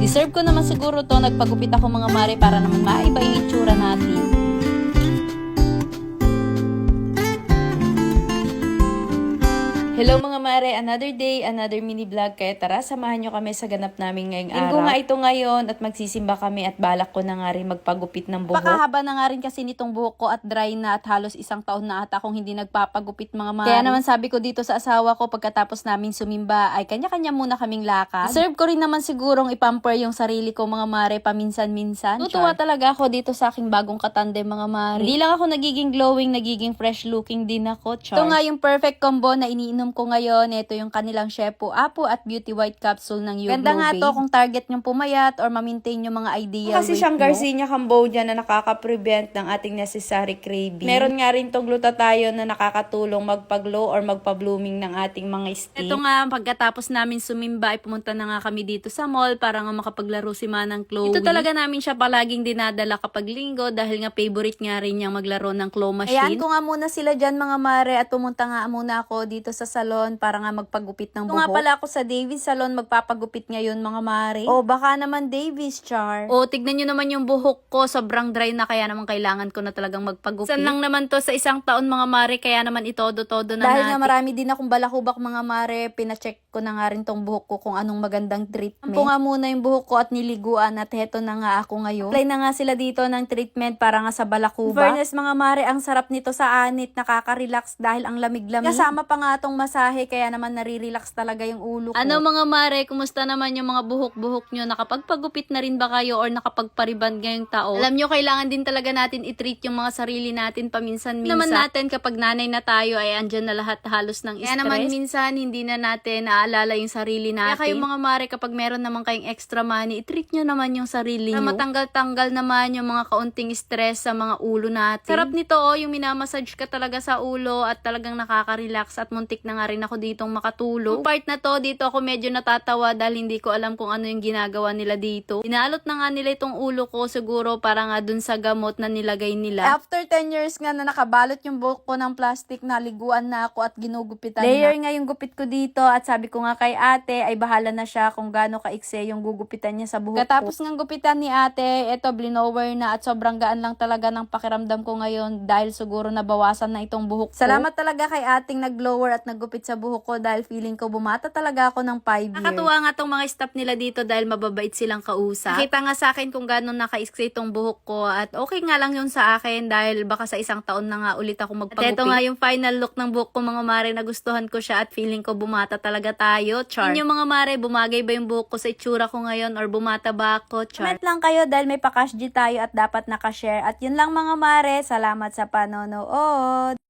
Deserve ko naman siguro to, nagpagupit ako mga mare para naman maiba yung itsura natin. Hello mga mare, another day, another mini vlog. Kaya tara, samahan nyo kami sa ganap namin ngayong araw. Linggo nga ito ngayon at magsisimba kami at balak ko na nga rin magpagupit ng buhok. Pakahaba na nga rin kasi nitong buhok ko at dry na at halos isang taon na ata akong hindi nagpapagupit mga mare. Kaya naman sabi ko dito sa asawa ko pagkatapos namin sumimba ay kanya-kanya muna kaming lakad. Deserve ko rin naman sigurong ipamper yung sarili ko mga mare paminsan-minsan. Tutuwa talaga ako dito sa aking bagong katande mga mare. Hindi lang ako nagiging glowing, nagiging fresh looking din ako. Char. Ito nga yung perfect combo na iniinom ko ngayon. Ito yung kanilang Shepu Apo at Beauty White Capsule ng You Ganda Glow nga Babe. to kung target nyong pumayat or ma-maintain yung mga ideal Kasi weight siyang mo. Garcinia Cambodia na nakaka-prevent ng ating necessary craving. Meron nga rin tong glutathione na nakakatulong magpa-glow or magpa-blooming ng ating mga skin. Ito nga, pagkatapos namin sumimba ay pumunta na nga kami dito sa mall para nga makapaglaro si Manang Chloe. Ito talaga namin siya palaging dinadala kapag linggo dahil nga favorite nga rin niyang maglaro ng claw machine. Ayan ko nga muna sila dyan mga mare at pumunta nga muna ako dito sa salon para nga magpagupit ng buhok. Ito nga pala ako sa Davis Salon magpapagupit ngayon mga mare. O baka naman Davis, Char. O, tignan nyo naman yung buhok ko. Sobrang dry na kaya naman kailangan ko na talagang magpagupit. San lang naman to sa isang taon mga mare kaya naman itodo-todo na Dahil natin. nga marami din akong balakubak mga mare, pinacheck ko na nga rin tong buhok ko kung anong magandang treatment. Ampo nga muna yung buhok ko at niliguan at heto na nga ako ngayon. Apply na nga sila dito ng treatment para nga sa balakubak. Fairness mga mare, ang sarap nito sa anit, nakaka-relax dahil ang lamig-lamig. Kasama pa nga tong masahe kaya naman nare-relax talaga yung ulo ko. Ano mga mare, kumusta naman yung mga buhok-buhok nyo? Nakapagpagupit na rin ba kayo or nakapagpariband ngayong taon? Alam nyo, kailangan din talaga natin i-treat yung mga sarili natin paminsan-minsan. Naman natin kapag nanay na tayo ay andyan na lahat halos ng stress. Kaya naman minsan hindi na natin naaalala yung sarili natin. Kaya kayo mga mare, kapag meron naman kayong extra money, i-treat nyo naman yung sarili nyo. Para matanggal-tanggal naman yung mga kaunting stress sa mga ulo natin. Sarap nito yung minamassage ka talaga sa ulo at talagang nakaka-relax at muntik na nga rin ako ditong makatulog. Yung part na to, dito ako medyo natatawa dahil hindi ko alam kung ano yung ginagawa nila dito. Inaalot na nga nila itong ulo ko siguro para nga dun sa gamot na nilagay nila. After 10 years nga na nakabalot yung buhok ko ng plastic, naliguan na ako at ginugupitan Layer nga yung gupit ko dito at sabi ko nga kay ate ay bahala na siya kung gaano kaikse yung gugupitan niya sa buhok Katapos ko. Ng gupitan ni ate, eto blinower na at sobrang gaan lang talaga ng pakiramdam ko ngayon dahil siguro nabawasan na itong buhok ko. Salamat talaga kay ating nag-blower at naggupit sa buhok ko dahil feeling ko bumata talaga ako ng 5 years. Nakatuwa nga tong mga staff nila dito dahil mababait silang kausap. Nakita nga sa akin kung gano'n nakaikse itong buhok ko at okay nga lang yun sa akin dahil baka sa isang taon na nga ulit ako magpagupit. At ito nga yung final look ng buhok ko mga mare, nagustuhan ko siya at feeling ko bumata talaga tayo. Char. Yung mga mare, bumagay ba yung buhok ko sa itsura ko ngayon or bumata ba ako? Char. Comment lang kayo dahil may pa-cash tayo at dapat nakashare. At yun lang mga mare, salamat sa panonood.